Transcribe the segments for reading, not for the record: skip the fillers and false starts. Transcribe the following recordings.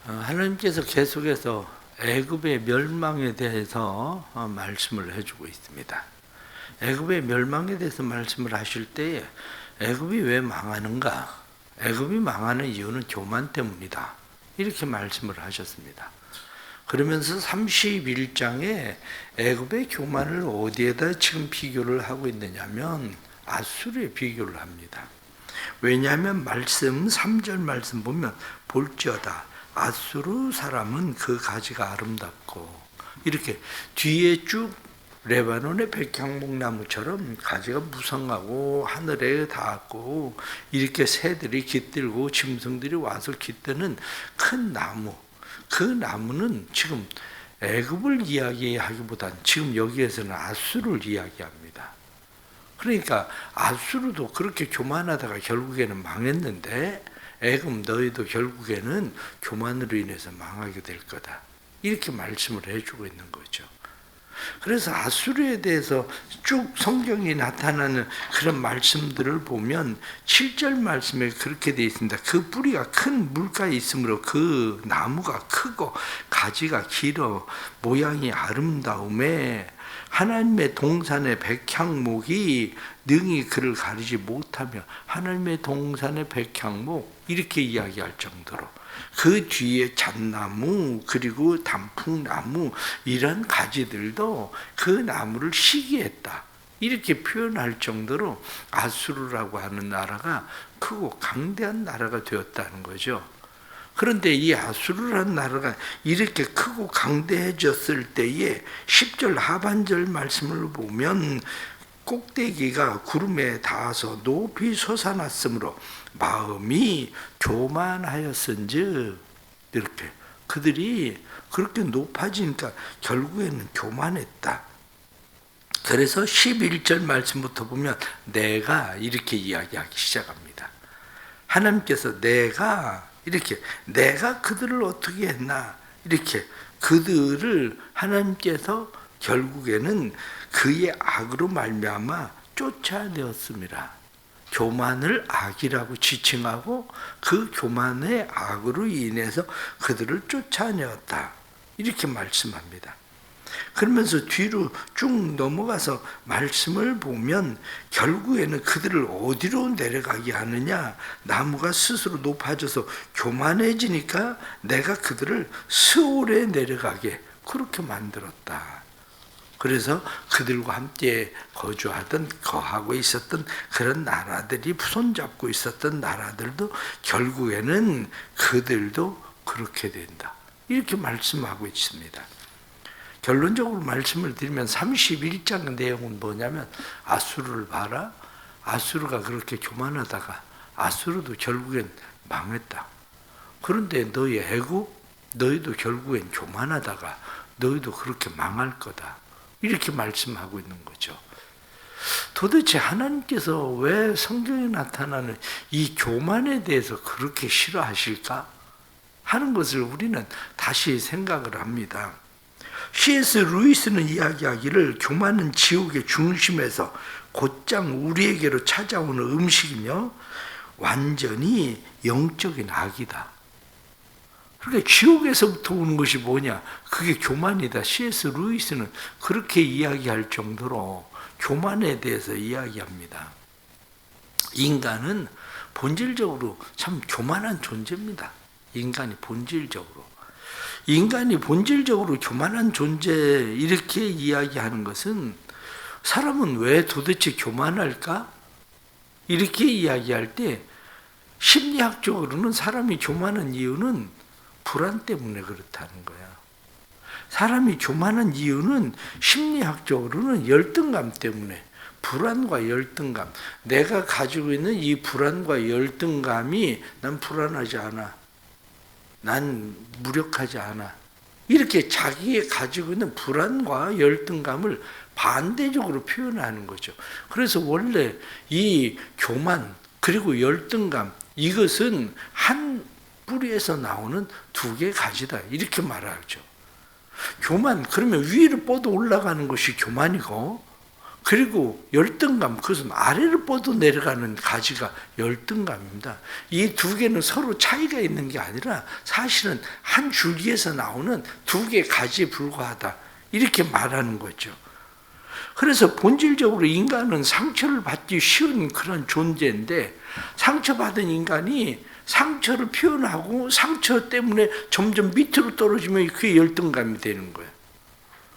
하나님께서 계속해서 애굽의 멸망에 대해서 말씀을 해주고 있습니다. 애굽의 멸망에 대해서 말씀을 하실 때에 애굽이 왜 망하는가? 애굽이 망하는 이유는 교만 때문이다. 이렇게 말씀을 하셨습니다. 그러면서 31장에 애굽의 교만을 어디에다 지금 비교를 하고 있느냐면 아수르에 비교를 합니다. 왜냐하면 3절 말씀 보면 볼지어다 아수르 사람은 그 가지가 아름답고, 이렇게 뒤에 쭉 레바논의 백향목나무처럼 가지가 무성하고 하늘에 닿았고, 이렇게 새들이 깃들고 짐승들이 와서 깃드는 큰 나무, 그 나무는 지금 애굽을 이야기하기보단 지금 여기에서는 아수르를 이야기합니다. 그러니까 아수르도 그렇게 교만하다가 결국에는 망했는데 애굽 너희도 결국에는 교만으로 인해서 망하게 될 거다. 이렇게 말씀을 해주고 있는 거죠. 그래서 아수르에 대해서 쭉 성경이 나타나는 그런 말씀들을 보면 7절 말씀에 그렇게 되어 있습니다. 그 뿌리가 큰 물가에 있으므로 그 나무가 크고 가지가 길어 모양이 아름다움에 하나님의 동산의 백향목이 능히 그를 가리지 못하며, 하나님의 동산의 백향목 이렇게 이야기할 정도로 그 뒤에 잣나무 그리고 단풍나무 이런 가지들도 그 나무를 시기했다, 이렇게 표현할 정도로 아수르라고 하는 나라가 크고 강대한 나라가 되었다는 거죠. 그런데 이 아수르라는 나라가 이렇게 크고 강대해졌을 때에 10절 하반절 말씀을 보면 꼭대기가 구름에 닿아서 높이 솟아났으므로 마음이 교만하였은즉, 이렇게 그들이 그렇게 높아지니까 결국에는 교만했다. 그래서 11절 말씀부터 보면 내가 이렇게 이야기하기 시작합니다. 하나님께서 내가 그들을 어떻게 했나, 이렇게 그들을 하나님께서 결국에는 그의 악으로 말미암아 쫓아내었습니다. 교만을 악이라고 지칭하고 그 교만의 악으로 인해서 그들을 쫓아내었다, 이렇게 말씀합니다. 그러면서 뒤로 쭉 넘어가서 말씀을 보면 결국에는 그들을 어디로 내려가게 하느냐, 나무가 스스로 높아져서 교만해지니까 내가 그들을 스올에 내려가게 그렇게 만들었다. 그래서 그들과 함께 거하고 있었던 그런 나라들이, 손잡고 있었던 나라들도 결국에는 그들도 그렇게 된다, 이렇게 말씀하고 있습니다. 결론적으로 말씀을 드리면 31장 내용은 뭐냐면 아수르를 봐라, 아수르가 그렇게 교만하다가 아수르도 결국엔 망했다. 그런데 너희 애굽, 너희도 결국엔 교만하다가 너희도 그렇게 망할 거다, 이렇게 말씀하고 있는 거죠. 도대체 하나님께서 왜 성경에 나타나는 이 교만에 대해서 그렇게 싫어하실까 하는 것을 우리는 다시 생각을 합니다. C.S. 루이스는 이야기하기를 교만은 지옥의 중심에서 곧장 우리에게로 찾아오는 음식이며 완전히 영적인 악이다. 그러니까 지옥에서부터 오는 것이 뭐냐? 그게 교만이다. C.S. 루이스는 그렇게 이야기할 정도로 교만에 대해서 이야기합니다. 인간은 본질적으로 참 교만한 존재입니다. 인간이 본질적으로 교만한 존재, 이렇게 이야기하는 것은 사람은 왜 도대체 교만할까? 이렇게 이야기할 때 심리학적으로는 사람이 교만한 이유는 불안 때문에 그렇다는 거야. 사람이 교만한 이유는 심리학적으로는 열등감 때문에, 불안과 열등감, 내가 가지고 있는 이 불안과 열등감이 난 불안하지 않아, 난 무력하지 않아, 이렇게 자기가 가지고 있는 불안과 열등감을 반대적으로 표현하는 거죠. 그래서 원래 이 교만 그리고 열등감, 이것은 한 뿌리에서 나오는 두 개의 가지다, 이렇게 말하죠. 교만, 그러면 위로 뻗어 올라가는 것이 교만이고, 그리고 열등감, 그것은 아래로 뻗어 내려가는 가지가 열등감입니다. 이 두 개는 서로 차이가 있는 게 아니라 사실은 한 줄기에서 나오는 두 개의 가지에 불과하다, 이렇게 말하는 거죠. 그래서 본질적으로 인간은 상처를 받기 쉬운 그런 존재인데, 상처받은 인간이 상처를 표현하고 상처 때문에 점점 밑으로 떨어지면 그게 열등감이 되는 거예요.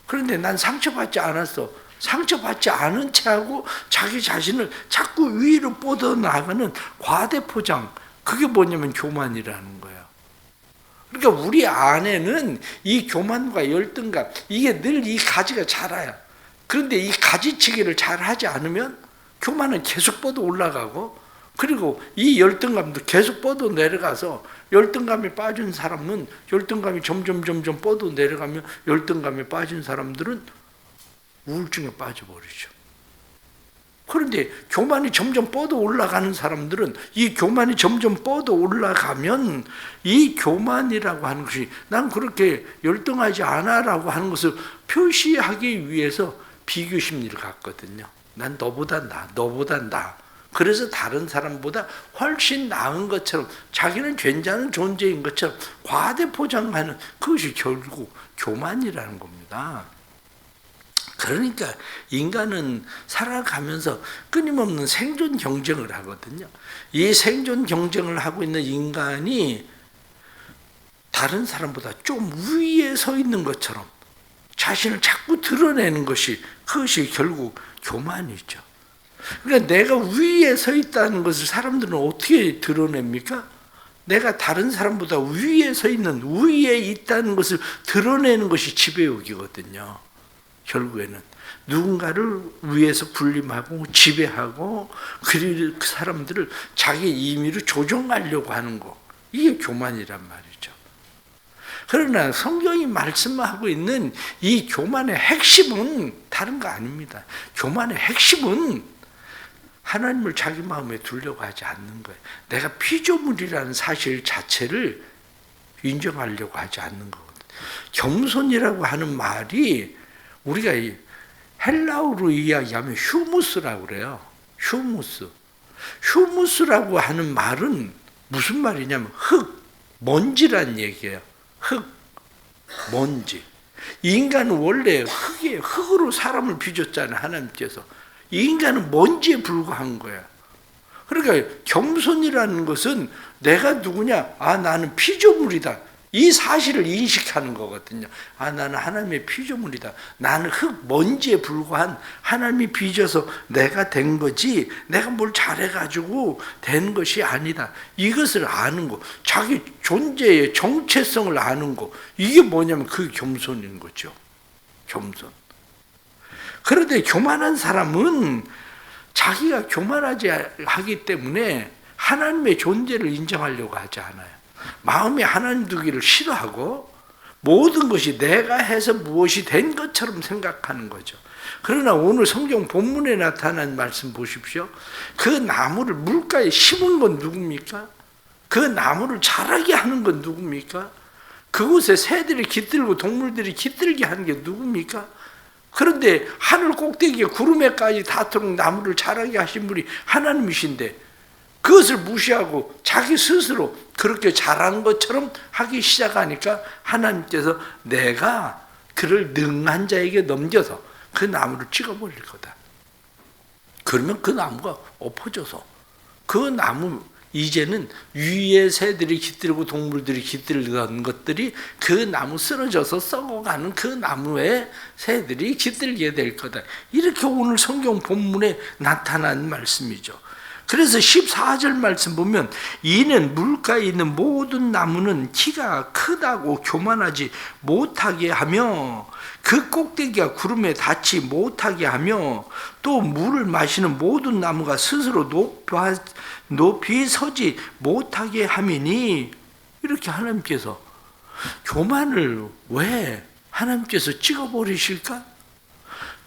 그런데 난 상처받지 않았어. 상처받지 않은 채하고 자기 자신을 자꾸 위로 뻗어나가는 과대포장, 그게 뭐냐면 교만이라는 거예요. 그러니까 우리 안에는 이 교만과 열등감, 이게 늘 이 가지가 자라요. 그런데 이 가지치기를 잘 하지 않으면 교만은 계속 뻗어 올라가고, 그리고 이 열등감도 계속 뻗어 내려가서, 열등감에 빠진 사람은 열등감이 점점 뻗어 내려가면 열등감에 빠진 사람들은 우울증에 빠져버리죠. 그런데 교만이 점점 뻗어 올라가는 사람들은, 이 교만이 점점 뻗어 올라가면 이 교만이라고 하는 것이 난 그렇게 열등하지 않아 라고 하는 것을 표시하기 위해서 비교 심리를 갖거든요. 난 너보다 나. 그래서 다른 사람보다 훨씬 나은 것처럼, 자기는 괜찮은 존재인 것처럼 과대 포장하는, 그것이 결국 교만이라는 겁니다. 그러니까 인간은 살아가면서 끊임없는 생존 경쟁을 하거든요. 이 생존 경쟁을 하고 있는 인간이 다른 사람보다 좀 위에 서 있는 것처럼 자신을 자꾸 드러내는 것이, 그것이 결국 교만이죠. 그러니까 내가 위에 서 있다는 것을 사람들은 어떻게 드러냅니까? 내가 다른 사람보다 위에 서 있는, 위에 있다는 것을 드러내는 것이 지배욕이거든요. 결국에는 누군가를 위에서 군림하고 지배하고, 그리고 그 사람들을 자기 임의로 조종하려고 하는 거, 이게 교만이란 말이죠. 그러나 성경이 말씀하고 있는 이 교만의 핵심은 다른 거 아닙니다. 교만의 핵심은 하나님을 자기 마음에 두려고 하지 않는 거예요. 내가 피조물이라는 사실 자체를 인정하려고 하지 않는 거거든요. 겸손이라고 하는 말이 우리가 헬라어로 이야기하면 휴무스라고 그래요. 휴무스라고 하는 말은 무슨 말이냐면 흙, 먼지란 얘기예요. 흙, 먼지. 인간은 원래 흙이에요. 흙으로 사람을 빚었잖아요, 하나님께서. 이 인간은 먼지에 불과한 거야. 그러니까 겸손이라는 것은 내가 누구냐? 나는 피조물이다. 이 사실을 인식하는 거거든요. 나는 하나님의 피조물이다. 나는 흙, 먼지에 불과한, 하나님이 빚어서 내가 된 거지, 내가 뭘 잘해가지고 된 것이 아니다. 이것을 아는 거, 자기 존재의 정체성을 아는 거, 이게 뭐냐면 그게 겸손인 거죠. 겸손. 그런데 교만한 사람은 자기가 교만하지 하기 때문에 하나님의 존재를 인정하려고 하지 않아요. 마음에 하나님 두기를 싫어하고 모든 것이 내가 해서 무엇이 된 것처럼 생각하는 거죠. 그러나 오늘 성경 본문에 나타난 말씀 보십시오. 그 나무를 물가에 심은 건 누굽니까? 그 나무를 자라게 하는 건 누굽니까? 그곳에 새들이 깃들고 동물들이 깃들게 하는 게 누굽니까? 그런데 하늘 꼭대기에 구름에까지 닿도록 나무를 자라게 하신 분이 하나님이신데, 그것을 무시하고 자기 스스로 그렇게 잘한 것처럼 하기 시작하니까 하나님께서 내가 그를 능한 자에게 넘겨서 그 나무를 찍어버릴 거다. 그러면 그 나무가 엎어져서, 그 나무 이제는 위에 새들이 깃들고 동물들이 깃들던 것들이 그 나무 쓰러져서 썩어가는 그 나무에 새들이 깃들게 될 거다. 이렇게 오늘 성경 본문에 나타난 말씀이죠. 그래서 14절 말씀 보면, 이는 물가에 있는 모든 나무는 키가 크다고 교만하지 못하게 하며, 그 꼭대기가 구름에 닿지 못하게 하며, 또 물을 마시는 모든 나무가 스스로 높이 서지 못하게 함이니, 이렇게 하나님께서 교만을 왜 하나님께서 찍어버리실까?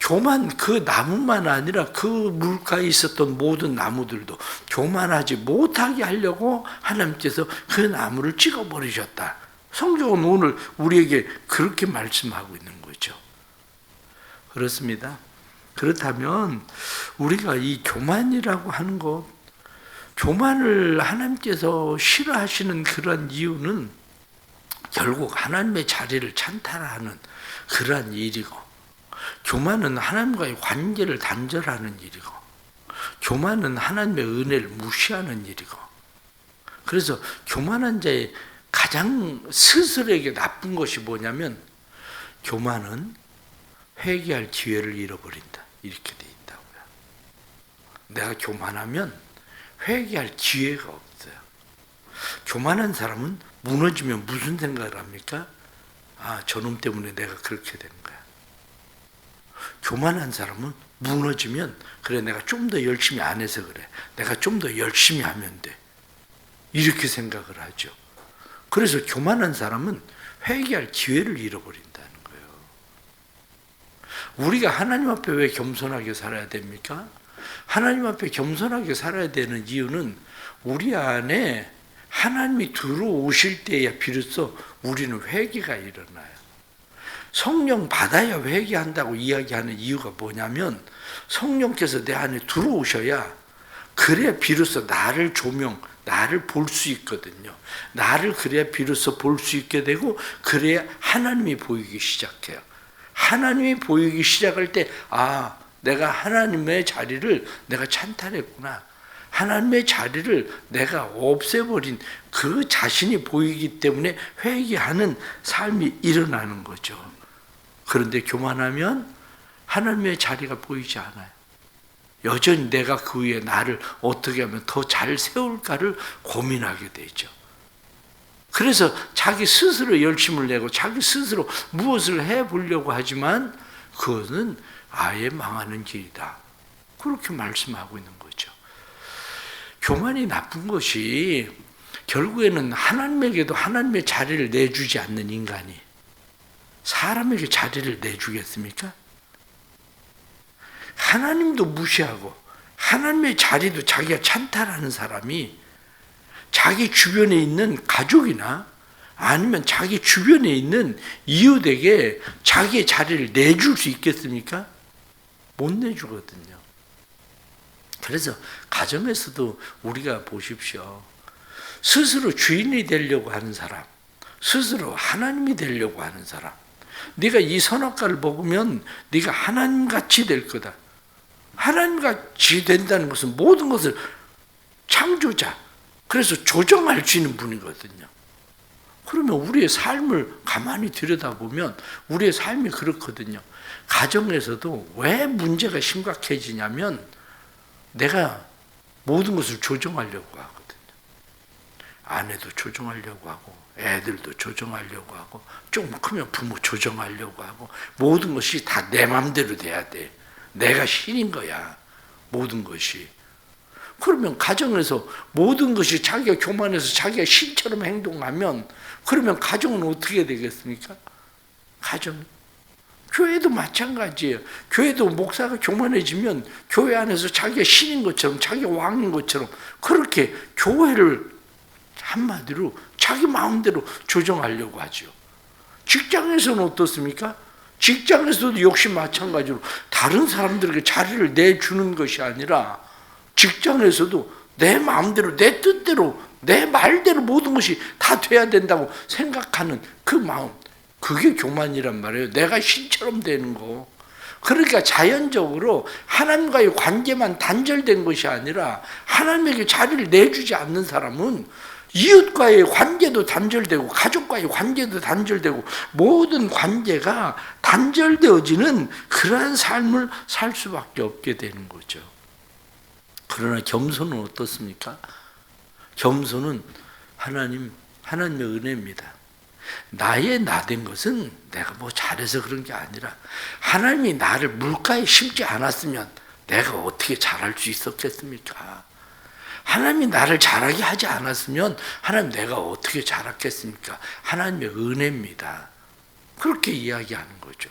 교만, 그 나무만 아니라 그 물가에 있었던 모든 나무들도 교만하지 못하게 하려고 하나님께서 그 나무를 찍어버리셨다. 성경은 오늘 우리에게 그렇게 말씀하고 있는 거죠. 그렇습니다. 그렇다면 우리가 이 교만이라고 하는 것, 교만을 하나님께서 싫어하시는 그런 이유는 결국 하나님의 자리를 찬탈하는 그러한 일이고, 교만은 하나님과의 관계를 단절하는 일이고, 교만은 하나님의 은혜를 무시하는 일이고, 그래서 교만한 자의 가장 스스로에게 나쁜 것이 뭐냐면, 교만은 회개할 기회를 잃어버린다, 이렇게 돼 있다고요. 내가 교만하면 회개할 기회가 없어요. 교만한 사람은 무너지면 무슨 생각을 합니까? 아, 저놈 때문에 내가 그렇게 된 거야. 교만한 사람은 무너지면, 그래, 내가 좀 더 열심히 안 해서 그래, 내가 좀 더 열심히 하면 돼, 이렇게 생각을 하죠. 그래서 교만한 사람은 회개할 기회를 잃어버린다는 거예요. 우리가 하나님 앞에 왜 겸손하게 살아야 됩니까? 하나님 앞에 겸손하게 살아야 되는 이유는 우리 안에 하나님이 들어오실 때야 비로소 우리는 회개가 일어나요. 성령 받아야 회개한다고 이야기하는 이유가 뭐냐면, 성령께서 내 안에 들어오셔야, 그래야 비로소 나를 나를 볼 수 있거든요. 나를 그래야 비로소 볼 수 있게 되고, 그래야 하나님이 보이기 시작해요. 하나님이 보이기 시작할 때, 아, 내가 하나님의 자리를 내가 찬탈했구나, 하나님의 자리를 내가 없애버린 그 자신이 보이기 때문에 회개하는 삶이 일어나는 거죠. 그런데 교만하면 하나님의 자리가 보이지 않아요. 여전히 내가 그 위에 나를 어떻게 하면 더 잘 세울까를 고민하게 되죠. 그래서 자기 스스로 열심을 내고 자기 스스로 무엇을 해보려고 하지만 그것은 아예 망하는 길이다, 그렇게 말씀하고 있는 거죠. 교만이 나쁜 것이 결국에는 하나님에게도 하나님의 자리를 내주지 않는 인간이 사람에게 자리를 내주겠습니까? 하나님도 무시하고 하나님의 자리도 자기가 찬탈하는 사람이 자기 주변에 있는 가족이나 아니면 자기 주변에 있는 이웃에게 자기의 자리를 내줄 수 있겠습니까? 못 내주거든요. 그래서 가정에서도 우리가 보십시오. 스스로 주인이 되려고 하는 사람, 스스로 하나님이 되려고 하는 사람, 네가 이 선악과를 먹으면 네가 하나님같이 될 거다. 하나님같이 된다는 것은 모든 것을 창조자, 그래서 조정할 수 있는 분이거든요. 그러면 우리의 삶을 가만히 들여다보면 우리의 삶이 그렇거든요. 가정에서도 왜 문제가 심각해지냐면 내가 모든 것을 조정하려고 하거든요. 아내도 조정하려고 하고, 애들도 조정하려고 하고, 좀 크면 부모 조정하려고 하고, 모든 것이 다 내 맘대로 돼야 돼. 내가 신인 거야, 모든 것이. 그러면 가정에서 모든 것이 자기가 교만해서 자기가 신처럼 행동하면, 그러면 가정은 어떻게 되겠습니까? 가정, 교회도 마찬가지예요. 교회도 목사가 교만해지면 교회 안에서 자기가 신인 것처럼, 자기가 왕인 것처럼 그렇게 교회를 한마디로 자기 마음대로 조정하려고 하죠. 직장에서는 어떻습니까? 직장에서도 역시 마찬가지로 다른 사람들에게 자리를 내주는 것이 아니라 직장에서도 내 마음대로, 내 뜻대로, 내 말대로 모든 것이 다 돼야 된다고 생각하는 그 마음, 그게 교만이란 말이에요. 내가 신처럼 되는 거. 그러니까 자연적으로 하나님과의 관계만 단절된 것이 아니라 하나님에게 자리를 내주지 않는 사람은 이웃과의 관계도 단절되고 가족과의 관계도 단절되고 모든 관계가 단절되어지는 그러한 삶을 살 수밖에 없게 되는 거죠. 그러나 겸손은 어떻습니까? 겸손은 하나님의 은혜입니다. 나의 나된 것은 내가 뭐 잘해서 그런 게 아니라 하나님이 나를 물가에 심지 않았으면 내가 어떻게 잘할 수 있었겠습니까? 하나님이 나를 잘하게 하지 않았으면 하나님 내가 어떻게 잘했겠습니까? 하나님의 은혜입니다. 그렇게 이야기하는 거죠.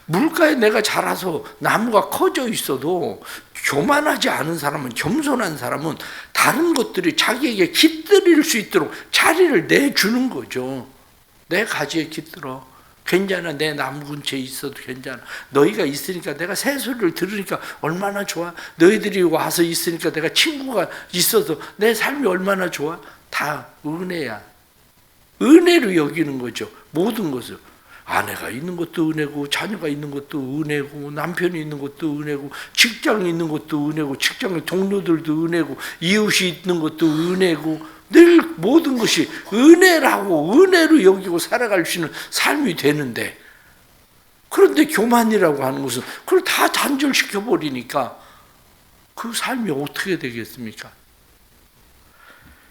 물가에 내가 자라서 나무가 커져 있어도 교만하지 않은 사람은, 겸손한 사람은 다른 것들이 자기에게 깃들일 수 있도록 자리를 내주는 거죠. 내 가지에 깃들어. 괜찮아. 내 나무 근처에 있어도 괜찮아. 너희가 있으니까 내가 새소리를 들으니까 얼마나 좋아. 너희들이 와서 있으니까 내가 친구가 있어서 내 삶이 얼마나 좋아. 다 은혜야. 은혜로 여기는 거죠. 모든 것을. 아내가 있는 것도 은혜고, 자녀가 있는 것도 은혜고, 남편이 있는 것도 은혜고, 직장이 있는 것도 은혜고, 직장의 동료들도 은혜고, 이웃이 있는 것도 은혜고, 늘 모든 것이 은혜라고, 은혜로 여기고 살아갈 수 있는 삶이 되는데, 그런데 교만이라고 하는 것은 그걸 다 단절시켜 버리니까 그 삶이 어떻게 되겠습니까?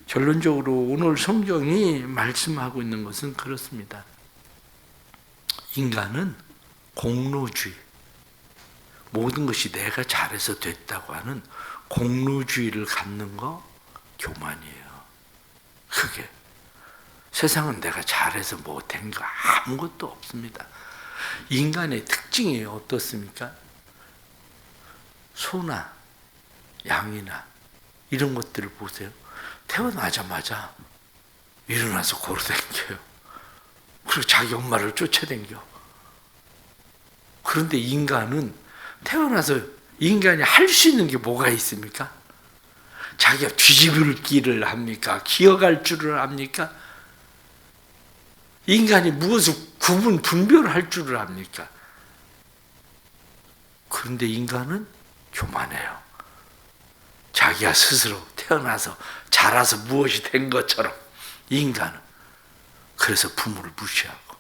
결론적으로 오늘 성경이 말씀하고 있는 것은 그렇습니다. 인간은 공로주의, 모든 것이 내가 잘해서 됐다고 하는 공로주의를 갖는 거 교만이에요. 그게 세상은 내가 잘해서 못한 거 아무것도 없습니다. 인간의 특징이 어떻습니까? 소나 양이나 이런 것들을 보세요. 태어나자마자 일어나서 걸어다녀요. 그리고 자기 엄마를 쫓아다녀. 그런데 인간은 태어나서 인간이 할 수 있는 게 뭐가 있습니까? 자기가 뒤집을 길을 합니까? 기어갈 줄을 압니까? 인간이 무엇을 구분, 분별할 줄을 압니까? 그런데 인간은 교만해요. 자기가 스스로 태어나서 자라서 무엇이 된 것처럼 인간은 그래서 부모를 무시하고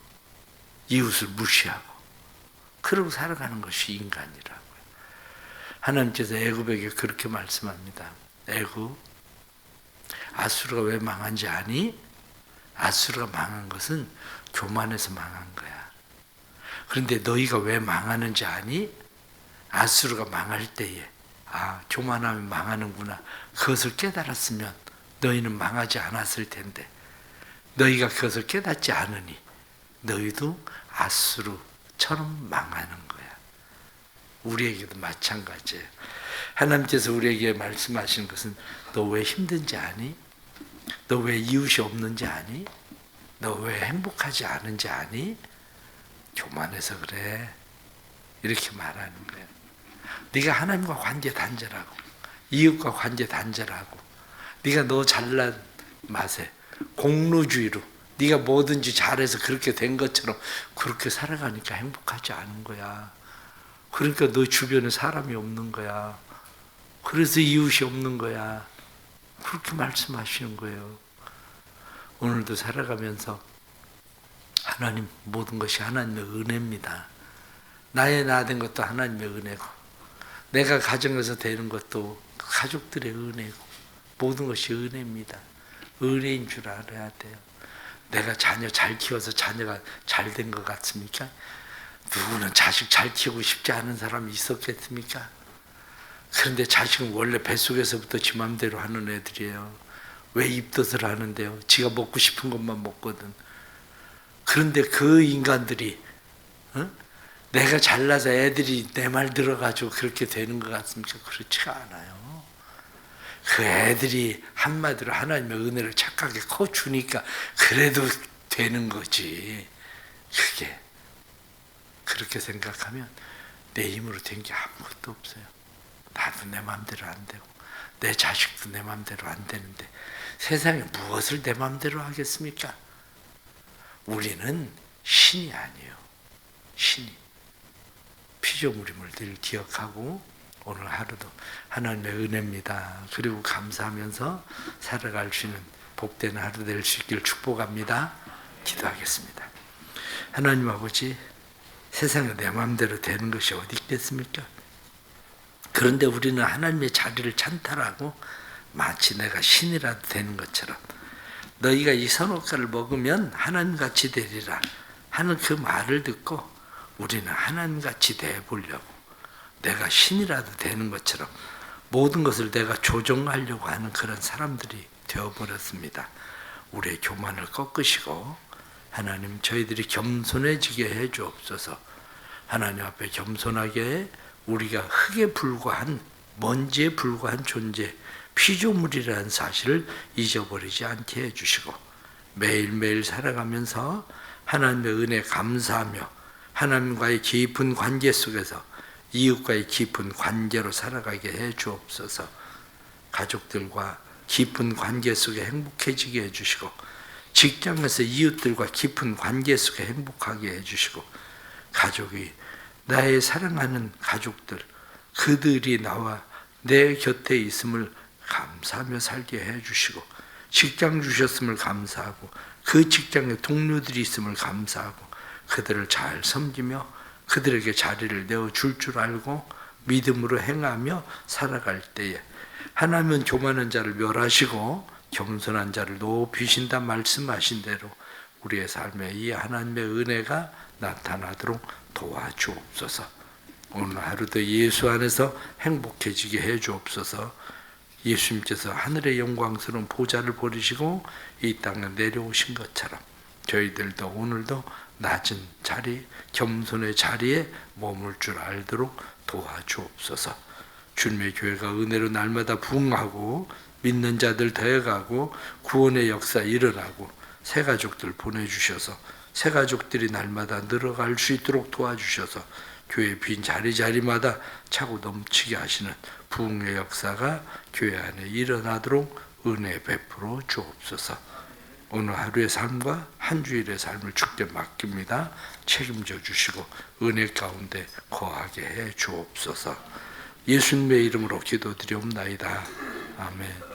이웃을 무시하고 그러고 살아가는 것이 인간이라고요. 하나님께서 애굽에게 그렇게 말씀합니다. 애굽, 아수르가 왜 망한지 아니? 아수르가 망한 것은 교만해서 망한 거야. 그런데 너희가 왜 망하는지 아니? 아수르가 망할 때에 교만하면 망하는구나. 그것을 깨달았으면 너희는 망하지 않았을 텐데 너희가 그것을 깨닫지 않으니 너희도 아수르처럼 망하는 거야. 우리에게도 마찬가지예요. 하나님께서 우리에게 말씀하시는 것은 너 왜 힘든지 아니? 너 왜 이웃이 없는지 아니? 너 왜 행복하지 않은지 아니? 교만해서 그래. 이렇게 말하는 거예요. 네가 하나님과 관계 단절하고 이웃과 관계 단절하고 네가 너 잘난 맛에 공로주의로 네가 뭐든지 잘해서 그렇게 된 것처럼 그렇게 살아가니까 행복하지 않은 거야. 그러니까 너 주변에 사람이 없는 거야. 그래서 이웃이 없는 거야. 그렇게 말씀하시는 거예요. 오늘도 살아가면서 하나님, 모든 것이 하나님의 은혜입니다. 나의 나 된 것도 하나님의 은혜고 내가 가정에서 되는 것도 가족들의 은혜고 모든 것이 은혜입니다. 은혜인 줄 알아야 돼요. 내가 자녀 잘 키워서 자녀가 잘 된 것 같습니까? 누구는 자식 잘 키우고 싶지 않은 사람이 있었겠습니까? 그런데 자식은 원래 뱃속에서부터 지 맘대로 하는 애들이에요. 왜 입덧을 하는데요? 지가 먹고 싶은 것만 먹거든. 그런데 그 인간들이 내가 잘나서 애들이 내 말 들어가지고 그렇게 되는 것 같습니까? 그렇지가 않아요. 그 애들이 한마디로 하나님의 은혜를 착하게 커주니까 그래도 되는 거지. 그게 그렇게 생각하면 내 힘으로 된 게 아무것도 없어요. 나도 내 마음대로 안 되고 내 자식도 내 마음대로 안 되는데 세상에 무엇을 내 마음대로 하겠습니까? 우리는 신이 아니에요. 신이. 피조물임을 늘 기억하고 오늘 하루도 하나님의 은혜입니다. 그리고 감사하면서 살아갈 수 있는 복된 하루 될 수 있기를 축복합니다. 기도하겠습니다. 하나님 아버지, 세상에 내 마음대로 되는 것이 어디 있겠습니까? 그런데 우리는 하나님의 자리를 찬탈하고 마치 내가 신이라도 되는 것처럼 너희가 이 선악과를 먹으면 하나님같이 되리라 하는 그 말을 듣고 우리는 하나님같이 되어보려고 내가 신이라도 되는 것처럼 모든 것을 내가 조정하려고 하는 그런 사람들이 되어버렸습니다. 우리의 교만을 꺾으시고 하나님, 저희들이 겸손해지게 해주옵소서. 하나님 앞에 겸손하게 우리가 흙에 불과한, 먼지에 불과한 존재, 피조물이라는 사실을 잊어버리지 않게 해주시고 매일매일 살아가면서 하나님의 은혜 감사하며 하나님과의 깊은 관계 속에서 이웃과의 깊은 관계로 살아가게 해 주옵소서. 가족들과 깊은 관계 속에 행복해지게 해주시고 직장에서 이웃들과 깊은 관계 속에 행복하게 해주시고 가족이 나의 사랑하는 가족들 그들이 나와 내 곁에 있음을 감사하며 살게 해주시고 직장 주셨음을 감사하고 그 직장에 동료들이 있음을 감사하고 그들을 잘 섬기며 그들에게 자리를 내어줄 줄 알고 믿음으로 행하며 살아갈 때에 하나님은 교만한 자를 멸하시고 겸손한 자를 높이신다 말씀하신 대로 우리의 삶에 이 하나님의 은혜가 나타나도록 도와주옵소서. 오늘 하루도 예수 안에서 행복해지게 해 주옵소서. 예수님께서 하늘의 영광스러운 보좌를 버리시고 이 땅에 내려오신 것처럼 저희들도 오늘도 낮은 자리, 겸손의 자리에 머물 줄 알도록 도와주옵소서. 주님의 교회가 은혜로 날마다 부흥하고 믿는 자들 더해가고 구원의 역사 일어나고 새 가족들 보내주셔서 새 가족들이 날마다 늘어갈 수 있도록 도와주셔서 교회 빈 자리마다 차고 넘치게 하시는 부흥의 역사가 교회 안에 일어나도록 은혜 베풀어 주옵소서. 오늘 하루의 삶과 한 주일의 삶을 주께 맡깁니다. 책임져 주시고 은혜 가운데 거하게 해 주옵소서. 예수님의 이름으로 기도드리옵나이다. 아멘.